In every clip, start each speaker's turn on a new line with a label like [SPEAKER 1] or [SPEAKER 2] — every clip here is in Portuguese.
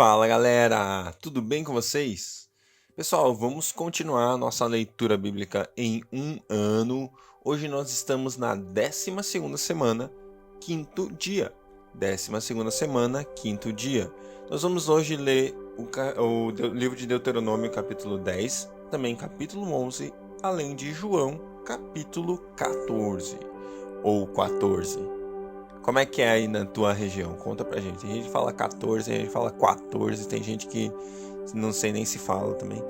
[SPEAKER 1] Fala galera, tudo bem com vocês? Pessoal, vamos continuar nossa leitura bíblica em um ano. Hoje nós estamos na 12ª semana, quinto dia. 12ª semana, quinto dia. Nós vamos hoje ler o livro de Deuteronômio, capítulo 10, também capítulo 11, além de João, capítulo 14 ou 14. Como é que é aí na tua região? Conta pra gente. Tem gente que fala 14, tem gente que fala 14, tem gente que não sei nem se fala também.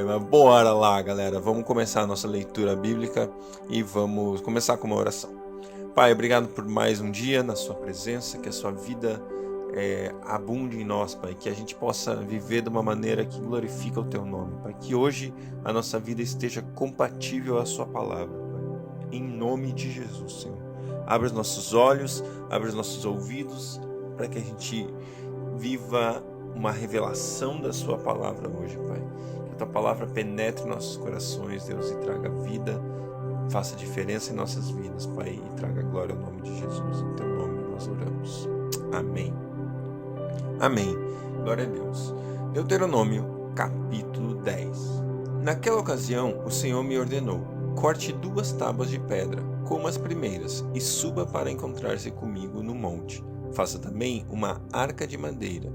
[SPEAKER 1] Mas bora lá, galera. Vamos começar a nossa leitura bíblica e vamos começar com uma oração. Pai, obrigado por mais um dia na sua presença, que a sua vida abunde em nós, Pai. Que a gente possa viver de uma maneira que glorifica o teu nome, Pai. Que hoje a nossa vida esteja compatível à sua palavra, Pai. Em nome de Jesus, Senhor. Abre os nossos olhos, abre os nossos ouvidos, para que a gente viva uma revelação da sua palavra hoje, Pai. Que a tua palavra penetre em nossos corações, Deus, e traga vida, faça diferença em nossas vidas, Pai, e traga glória ao nome de Jesus. Em teu nome nós oramos. Amém. Amém. Glória a Deus. Deuteronômio, capítulo 10. Naquela ocasião, o Senhor me ordenou: corte 2 tábuas de pedra, como as primeiras, e suba para encontrar-se comigo no monte. Faça também uma arca de madeira.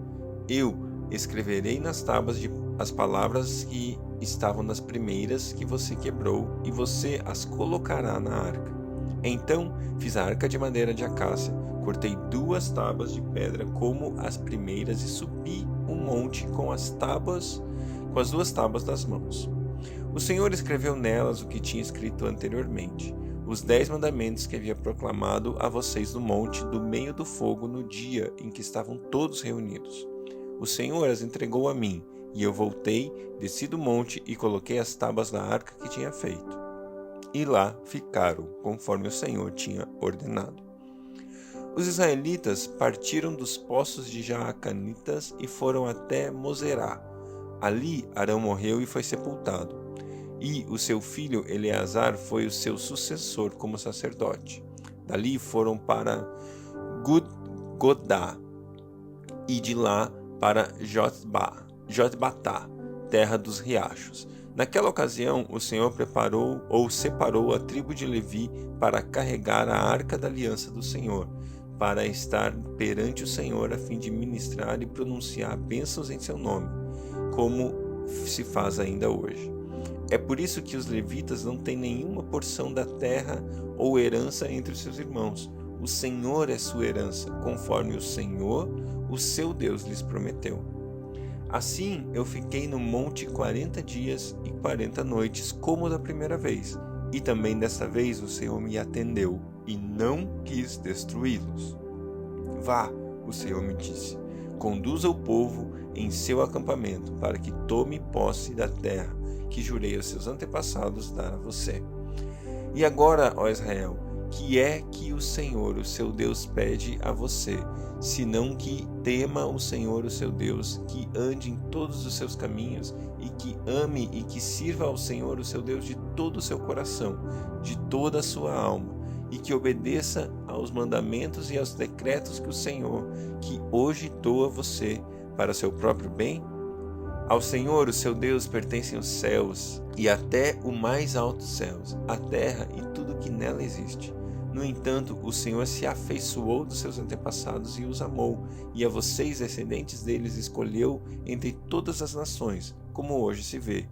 [SPEAKER 1] Eu escreverei nas tábuas as palavras que estavam nas primeiras que você quebrou, e você as colocará na arca. Então fiz a arca de madeira de acácia, cortei 2 tábuas de pedra como as primeiras e subi o monte com as 2 tábuas das mãos. O Senhor escreveu nelas o que tinha escrito anteriormente, os 10 mandamentos que havia proclamado a vocês no monte do meio do fogo no dia em que estavam todos reunidos. O Senhor as entregou a mim, e eu voltei, desci do monte e coloquei as tábuas na arca que tinha feito. E lá ficaram, conforme o Senhor tinha ordenado. Os israelitas partiram dos poços de Jaacanitas e foram até Moserá. Ali Arão morreu e foi sepultado. E o seu filho Eleazar foi o seu sucessor como sacerdote. Dali foram para Gudgodá, e de lá para Jotbatá, terra dos riachos. Naquela ocasião, o Senhor separou a tribo de Levi para carregar a arca da aliança do Senhor, para estar perante o Senhor a fim de ministrar e pronunciar bênçãos em seu nome, como se faz ainda hoje. É por isso que os levitas não têm nenhuma porção da terra ou herança entre os seus irmãos. O Senhor é sua herança, conforme o Senhor, o seu Deus, lhes prometeu. Assim eu fiquei no monte 40 dias e 40 noites, como da primeira vez. E também dessa vez o Senhor me atendeu e não quis destruí-los. Vá, o Senhor me disse, conduza o povo em seu acampamento, para que tome posse da terra que jurei aos seus antepassados dar a você. E agora, ó Israel, que é que o Senhor, o seu Deus, pede a você, senão que tema o Senhor, o seu Deus, que ande em todos os seus caminhos, e que ame e que sirva ao Senhor, o seu Deus, de todo o seu coração, de toda a sua alma, e que obedeça aos mandamentos e aos decretos que o Senhor, que hoje dou a você para seu próprio bem? Ao Senhor, o seu Deus, pertencem os céus e até o mais alto dos céus, a terra e tudo que nela existe. No entanto, o Senhor se afeiçoou dos seus antepassados e os amou, e a vocês, descendentes deles, escolheu entre todas as nações, como hoje se vê.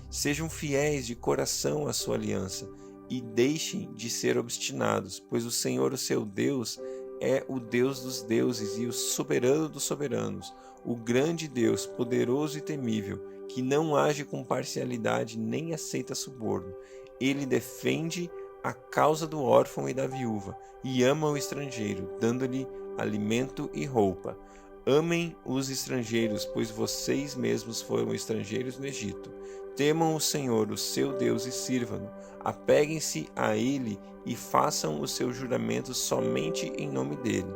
[SPEAKER 1] Sejam fiéis de coração à sua aliança e deixem de ser obstinados, pois o Senhor, o seu Deus, é o Deus dos deuses e o soberano dos soberanos, o grande Deus, poderoso e temível, que não age com parcialidade nem aceita suborno. Ele defende a causa do órfão e da viúva e ama o estrangeiro, dando-lhe alimento e roupa. Amem os estrangeiros, pois vocês mesmos foram estrangeiros no Egito. Temam o Senhor, o seu Deus, e sirvam-no. Apeguem-se a Ele e façam os seus juramentos somente em nome dele.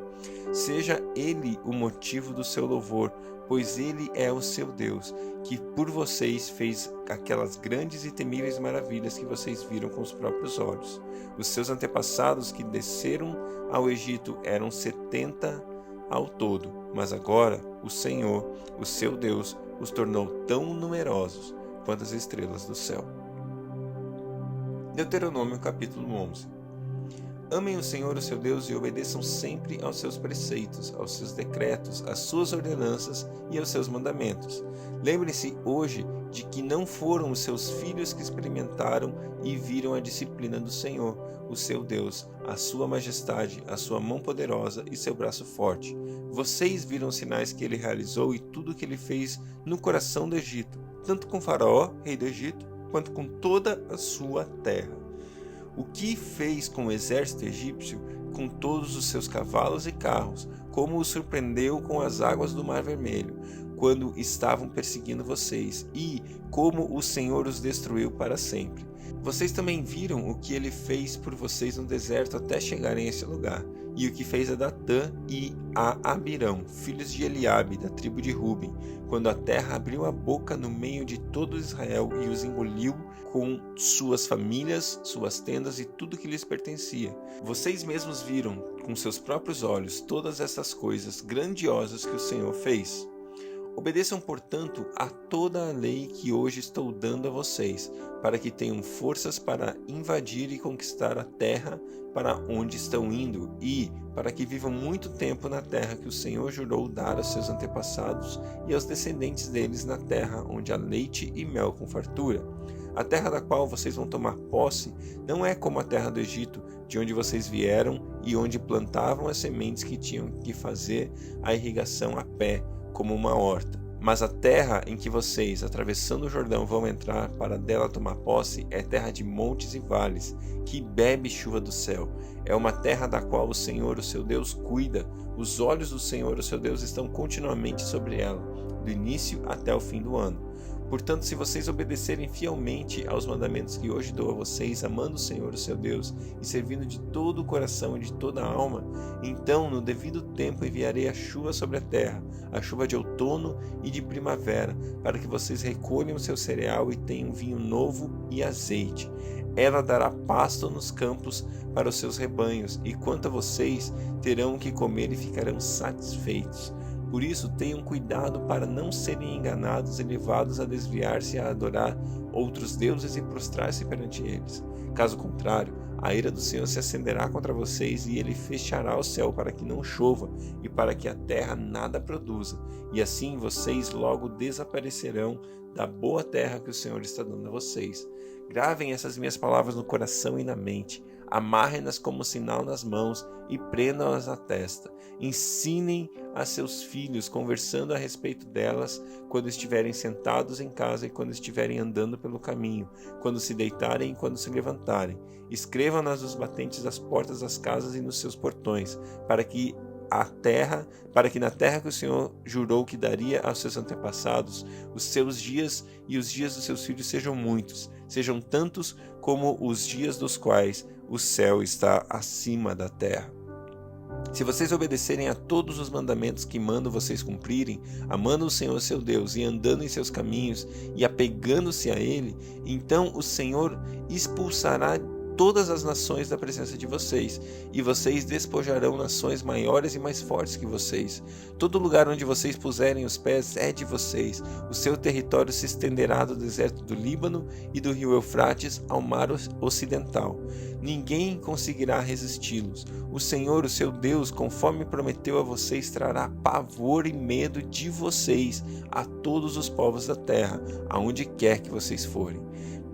[SPEAKER 1] Seja Ele o motivo do seu louvor, pois Ele é o seu Deus, que por vocês fez aquelas grandes e temíveis maravilhas que vocês viram com os próprios olhos. Os seus antepassados que desceram ao Egito eram 70 ao todo, mas agora o Senhor, o seu Deus, os tornou tão numerosos quanto as estrelas do céu. Deuteronômio capítulo 11. Amem o Senhor, o seu Deus, e obedeçam sempre aos seus preceitos, aos seus decretos, às suas ordenanças e aos seus mandamentos. Lembrem-se hoje de que não foram os seus filhos que experimentaram e viram a disciplina do Senhor, o seu Deus, a sua majestade, a sua mão poderosa e seu braço forte. Vocês viram os sinais que ele realizou e tudo o que ele fez no coração do Egito, tanto com Faraó, rei do Egito, quanto com toda a sua terra. O que fez com o exército egípcio, com todos os seus cavalos e carros, como o surpreendeu com as águas do Mar Vermelho, quando estavam perseguindo vocês, e como o Senhor os destruiu para sempre. Vocês também viram o que ele fez por vocês no deserto até chegarem a esse lugar, e o que fez a Datã e a Abirão, filhos de Eliabe, da tribo de Ruben, quando a terra abriu a boca no meio de todo Israel e os engoliu com suas famílias, suas tendas e tudo que lhes pertencia. Vocês mesmos viram com seus próprios olhos todas essas coisas grandiosas que o Senhor fez. Obedeçam, portanto, a toda a lei que hoje estou dando a vocês, para que tenham forças para invadir e conquistar a terra para onde estão indo e para que vivam muito tempo na terra que o Senhor jurou dar aos seus antepassados e aos descendentes deles, na terra onde há leite e mel com fartura. A terra da qual vocês vão tomar posse não é como a terra do Egito, de onde vocês vieram e onde plantavam as sementes que tinham que fazer a irrigação a pé, como uma horta. Mas a terra em que vocês, atravessando o Jordão, vão entrar para dela tomar posse é terra de montes e vales, que bebe chuva do céu. É uma terra da qual o Senhor, o seu Deus, cuida. Os olhos do Senhor, o seu Deus, estão continuamente sobre ela, do início até o fim do ano. Portanto, se vocês obedecerem fielmente aos mandamentos que hoje dou a vocês, amando o Senhor, o seu Deus, e servindo de todo o coração e de toda a alma, então, no devido tempo, enviarei a chuva sobre a terra, a chuva de outono e de primavera, para que vocês recolham o seu cereal e tenham vinho novo e azeite. Ela dará pasto nos campos para os seus rebanhos, e quanto a vocês, terão o que comer e ficarão satisfeitos. Por isso, tenham cuidado para não serem enganados e levados a desviar-se a adorar outros deuses e prostrar-se perante eles. Caso contrário, a ira do Senhor se acenderá contra vocês e ele fechará o céu para que não chova e para que a terra nada produza. E assim vocês logo desaparecerão da boa terra que o Senhor está dando a vocês. Gravem essas minhas palavras no coração e na mente. Amarrem-nas como sinal nas mãos e prendam-as na testa. Ensinem a seus filhos, conversando a respeito delas, quando estiverem sentados em casa e quando estiverem andando pelo caminho, quando se deitarem e quando se levantarem. Escrevam-nas nos batentes das portas das casas e nos seus portões, para que na terra que o Senhor jurou que daria aos seus antepassados, os seus dias e os dias dos seus filhos sejam muitos, sejam tantos como os dias dos quais o céu está acima da terra. Se vocês obedecerem a todos os mandamentos que mando vocês cumprirem, amando o Senhor seu Deus e andando em seus caminhos e apegando-se a Ele, então o Senhor expulsará todas as nações da presença de vocês, e vocês despojarão nações maiores e mais fortes que vocês. Todo lugar onde vocês puserem os pés é de vocês. O seu território se estenderá do deserto do Líbano e do rio Eufrates ao mar ocidental. Ninguém conseguirá resisti-los. O Senhor, o seu Deus, conforme prometeu a vocês, trará pavor e medo de vocês a todos os povos da terra, aonde quer que vocês forem.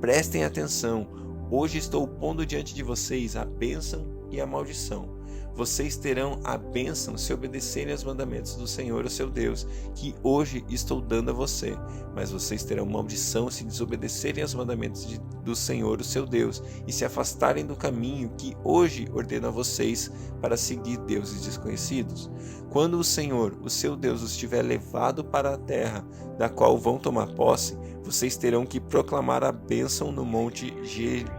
[SPEAKER 1] Prestem atenção. Hoje estou pondo diante de vocês a bênção e a maldição. Vocês terão a bênção se obedecerem aos mandamentos do Senhor, o seu Deus, que hoje estou dando a você. Mas vocês terão maldição se desobedecerem aos mandamentos do Senhor, o seu Deus, e se afastarem do caminho que hoje ordeno a vocês para seguir deuses desconhecidos. Quando o Senhor, o seu Deus, os tiver levado para a terra da qual vão tomar posse, vocês terão que proclamar a bênção no monte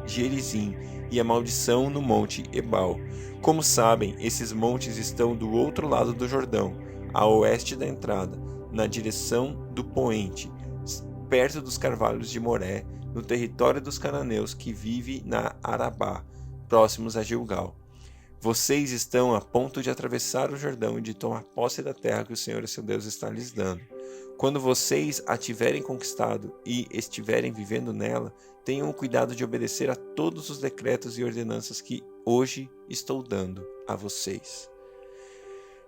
[SPEAKER 1] Gerizim e a maldição no monte Ebal. Como sabem, esses montes estão do outro lado do Jordão, a oeste da entrada, na direção do poente, perto dos carvalhos de Moré, no território dos cananeus que vive na Arabá, próximos a Gilgal. Vocês estão a ponto de atravessar o Jordão e de tomar posse da terra que o Senhor, seu Deus, está lhes dando. Quando vocês a tiverem conquistado e estiverem vivendo nela, tenham o cuidado de obedecer a todos os decretos e ordenanças que hoje estou dando a vocês.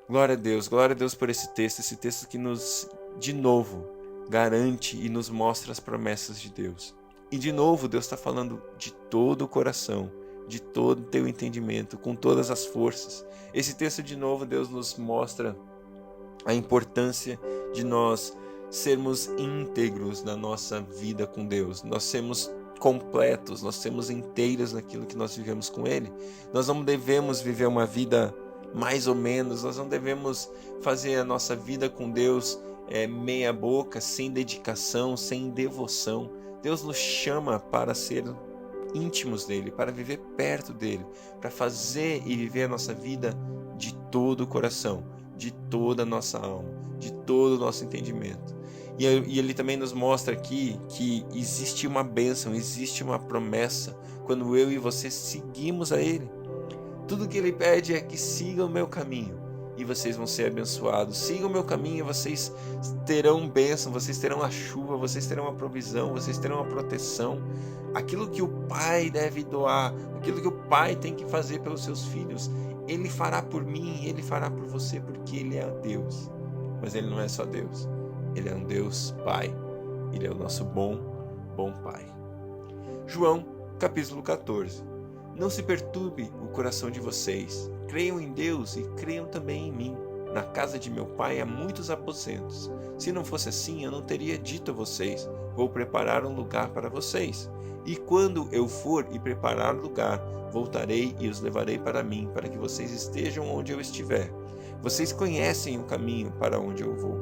[SPEAKER 1] Glória a Deus por esse texto que nos, de novo, garante e nos mostra as promessas de Deus. E de novo, Deus está falando de todo o coração, de todo o teu entendimento, com todas as forças. Esse texto, de novo, Deus nos mostra a importância de nós sermos íntegros na nossa vida com Deus, nós sermos completos, nós sermos inteiros naquilo que nós vivemos com Ele. Nós não devemos viver uma vida mais ou menos, nós não devemos fazer a nossa vida com Deus meia boca, sem dedicação, sem devoção. Deus nos chama para ser íntimos dele, para viver perto dele, para fazer e viver a nossa vida de todo o coração, de toda a nossa alma, de todo o nosso entendimento. E ele também nos mostra aqui que existe uma bênção, existe uma promessa quando eu e você seguimos a ele. Tudo que ele pede é que sigam o meu caminho e vocês vão ser abençoados. Sigam o meu caminho e vocês terão bênção, vocês terão a chuva, vocês terão a provisão, vocês terão a proteção. Aquilo que o pai deve doar, aquilo que o pai tem que fazer pelos seus filhos, ele fará por mim, ele fará por você, porque ele é Deus. Mas ele não é só Deus, ele é um Deus Pai, ele é o nosso bom Pai. João, capítulo 14. Não se perturbe o coração de vocês. Creiam em Deus e creiam também em mim. Na casa de meu pai há muitos aposentos. Se não fosse assim, eu não teria dito a vocês: vou preparar um lugar para vocês. E quando eu for e preparar lugar, voltarei e os levarei para mim, para que vocês estejam onde eu estiver. Vocês conhecem o caminho para onde eu vou.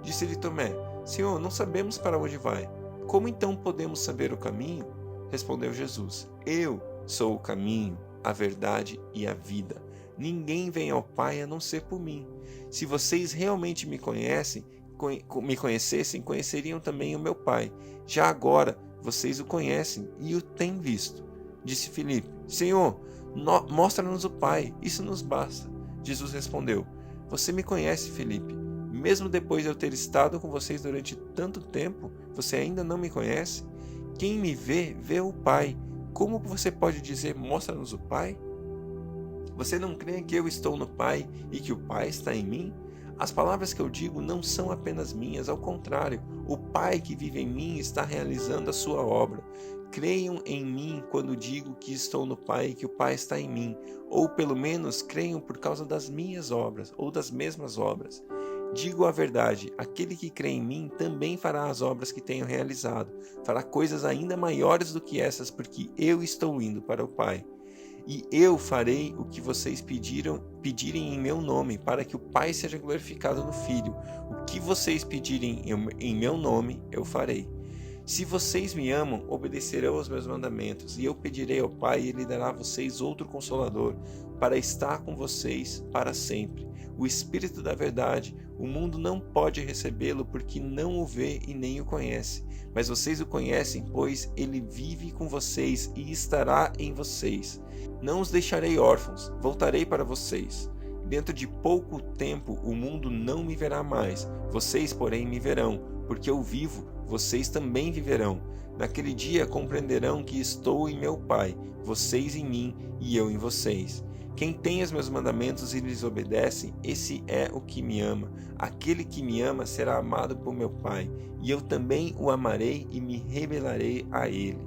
[SPEAKER 1] Disse-lhe Tomé: Senhor, não sabemos para onde vai. Como então podemos saber o caminho? Respondeu Jesus: Eu sou o caminho, a verdade e a vida. Ninguém vem ao Pai a não ser por mim. Se vocês realmente me conhecessem, conheceriam também o meu Pai. Já agora vocês o conhecem e o têm visto. Disse Filipe: Senhor, mostra-nos o Pai, isso nos basta. Jesus respondeu: Você me conhece, Filipe. Mesmo depois de eu ter estado com vocês durante tanto tempo, você ainda não me conhece? Quem me vê, vê o Pai. Como você pode dizer: mostra-nos o Pai? Você não crê que eu estou no Pai e que o Pai está em mim? As palavras que eu digo não são apenas minhas, ao contrário, o Pai que vive em mim está realizando a sua obra. Creiam em mim quando digo que estou no Pai e que o Pai está em mim, ou pelo menos creiam por causa das minhas obras, ou das mesmas obras. Digo a verdade, aquele que crê em mim também fará as obras que tenho realizado, fará coisas ainda maiores do que essas, porque eu estou indo para o Pai. E eu farei o que vocês pedirem em meu nome, para que o Pai seja glorificado no Filho. O que vocês pedirem em meu nome, eu farei. Se vocês me amam, obedecerão aos meus mandamentos, e eu pedirei ao Pai, e Ele dará a vocês outro Consolador, para estar com vocês para sempre. O Espírito da verdade, o mundo não pode recebê-lo, porque não o vê e nem o conhece. Mas vocês o conhecem, pois Ele vive com vocês e estará em vocês. Não os deixarei órfãos, voltarei para vocês. Dentro de pouco tempo o mundo não me verá mais, vocês, porém, me verão, porque eu vivo, vocês também viverão. Naquele dia compreenderão que estou em meu Pai, vocês em mim e eu em vocês. Quem tem os meus mandamentos e lhes obedece, esse é o que me ama. Aquele que me ama será amado por meu Pai, e eu também o amarei e me revelarei a ele.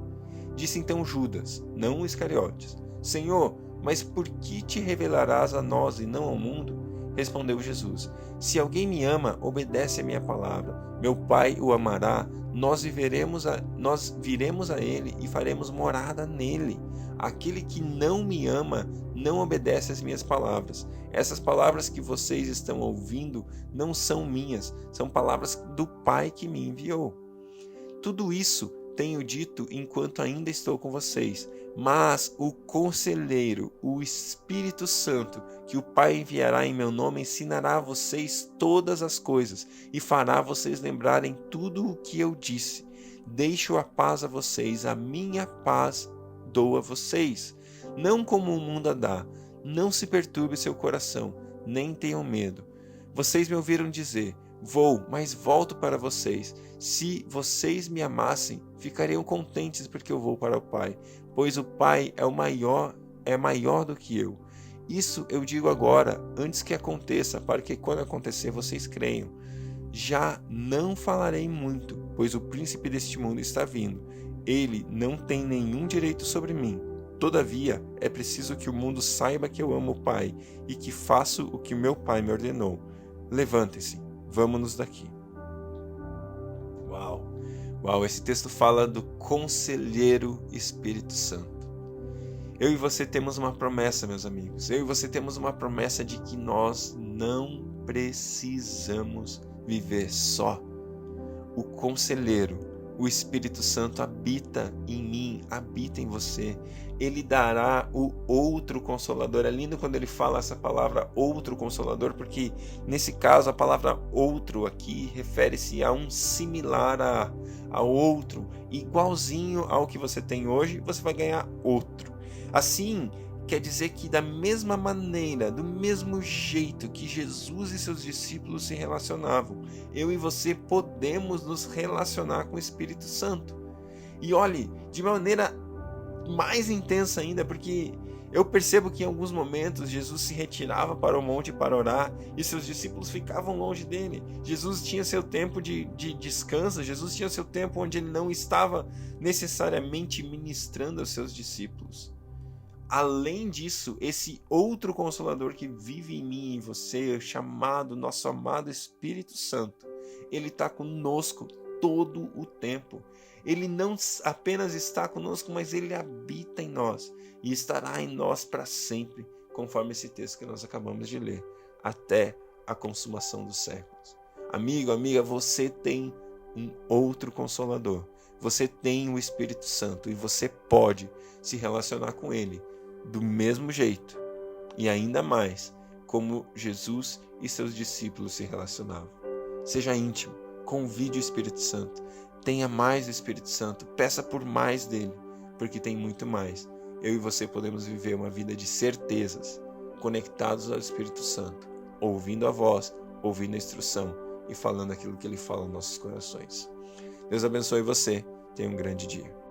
[SPEAKER 1] Disse então Judas, não o Iscariotes: Senhor, mas por que te revelarás a nós e não ao mundo? Respondeu Jesus: Se alguém me ama, obedece a minha palavra. Meu Pai o amará, nós viremos a ele e faremos morada nele. Aquele que não me ama não obedece às minhas palavras. Essas palavras que vocês estão ouvindo não são minhas, são palavras do Pai que me enviou. Tudo isso tenho dito enquanto ainda estou com vocês. Mas o Conselheiro, o Espírito Santo, que o Pai enviará em meu nome, ensinará a vocês todas as coisas e fará vocês lembrarem tudo o que eu disse. Deixo a paz a vocês, a minha paz dou a vocês. Não como o mundo a dá. Não se perturbe seu coração, nem tenham medo. Vocês me ouviram dizer: vou, mas volto para vocês. Se vocês me amassem, ficariam contentes porque eu vou para o Pai, pois o Pai é maior do que eu. Isso eu digo agora, antes que aconteça, para que quando acontecer vocês creiam. Já não falarei muito, pois o príncipe deste mundo está vindo. Ele não tem nenhum direito sobre mim. Todavia, é preciso que o mundo saiba que eu amo o Pai e que faço o que o meu Pai me ordenou. Levantem-se, vamos-nos daqui. Uau, esse texto fala do Conselheiro Espírito Santo. Eu e você temos uma promessa, meus amigos. Eu e você temos uma promessa de que nós não precisamos viver só. O Conselheiro, o Espírito Santo habita em mim, habita em você. Ele dará o outro Consolador. É lindo quando ele fala essa palavra outro Consolador, porque nesse caso a palavra outro aqui refere-se a um similar a outro, igualzinho ao que você tem hoje, você vai ganhar outro. Assim, quer dizer que da mesma maneira, do mesmo jeito que Jesus e seus discípulos se relacionavam, eu e você podemos nos relacionar com o Espírito Santo. E olhe, de maneira mais intensa ainda, porque eu percebo que em alguns momentos Jesus se retirava para o monte para orar e seus discípulos ficavam longe dele. Jesus tinha seu tempo de descanso, Jesus tinha seu tempo onde ele não estava necessariamente ministrando aos seus discípulos. Além disso, esse outro Consolador que vive em mim e em você, chamado nosso amado Espírito Santo, ele está conosco todo o tempo. Ele não apenas está conosco, mas ele habita em nós e estará em nós para sempre, conforme esse texto que nós acabamos de ler, até a consumação dos séculos. Amigo, amiga, você tem um outro Consolador. Você tem o Espírito Santo e você pode se relacionar com ele do mesmo jeito e ainda mais como Jesus e seus discípulos se relacionavam. Seja íntimo, convide o Espírito Santo, tenha mais do Espírito Santo, peça por mais dele, porque tem muito mais. Eu e você podemos viver uma vida de certezas, conectados ao Espírito Santo, ouvindo a voz, ouvindo a instrução e falando aquilo que ele fala nos nossos corações. Deus abençoe você, tenha um grande dia.